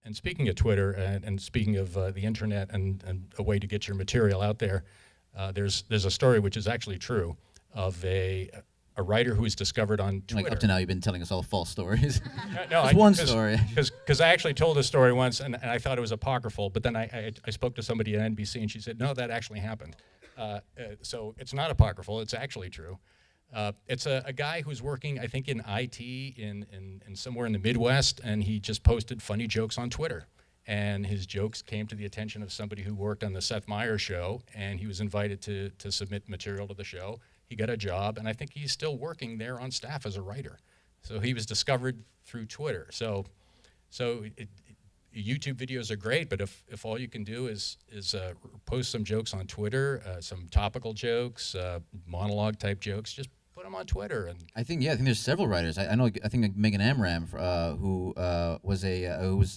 And speaking of Twitter, and speaking of the internet and a way to get your material out there, there's a story which is actually true of a writer who was discovered on Twitter. Like up to now, you've been telling us all false stories. No, Just one story. Because I actually told a story once, and I thought it was apocryphal, but then I spoke to somebody at NBC, and she said, no, that actually happened. So it's not apocryphal, it's actually true. It's a guy who's working, I think, in IT in somewhere in the Midwest, and he just posted funny jokes on Twitter. And his jokes came to the attention of somebody who worked on the Seth Meyers show, and he was invited to submit material to the show. He got a job, and I think he's still working there on staff as a writer. So he was discovered through Twitter. So YouTube videos are great, but if all you can do is post some jokes on Twitter, some topical jokes, monologue type jokes, just put them on Twitter. And I think there's several writers. I know. I think like Megan Amram, who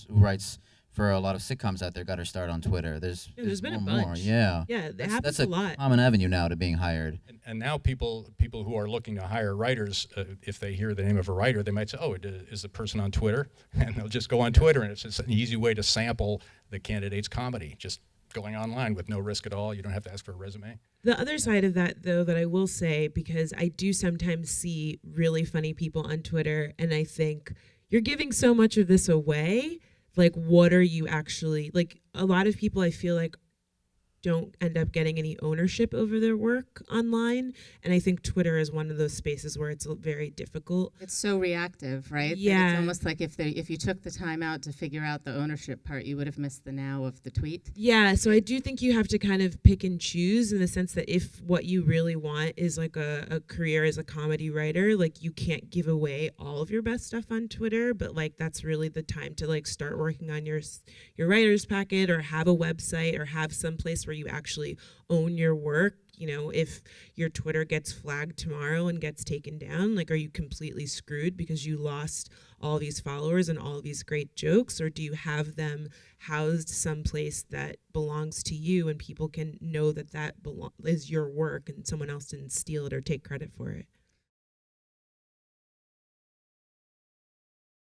writes for a lot of sitcoms out there, got her start on Twitter. There's been a more. bunch. Yeah. Yeah, that happens that's a lot. common avenue now to being hired. And now people who are looking to hire writers, if they hear the name of a writer, they might say, oh, is the person on Twitter? And they'll just go on Twitter, and it's just an easy way to sample the candidate's comedy, just going online with no risk at all. You don't have to ask for a resume. The other side of that, though, that I will say, because I do sometimes see really funny people on Twitter, and I think you're giving so much of this away. Like, what are you actually, like, a lot of people I feel like don't end up getting any ownership over their work online. And I think Twitter is one of those spaces where it's very difficult. It's so reactive, right? Yeah. That it's almost like if you took the time out to figure out the ownership part, you would have missed the now of the tweet. Yeah, so I do think you have to kind of pick and choose, in the sense that if what you really want is like a career as a comedy writer, like you can't give away all of your best stuff on Twitter, but like that's really the time to like start working on your writer's packet, or have a website, or have some place where you actually own your work. You know, if your Twitter gets flagged tomorrow and gets taken down, like, are you completely screwed because you lost all these followers and all these great jokes? Or do you have them housed someplace that belongs to you, and people can know that is your work and someone else didn't steal it or take credit for it?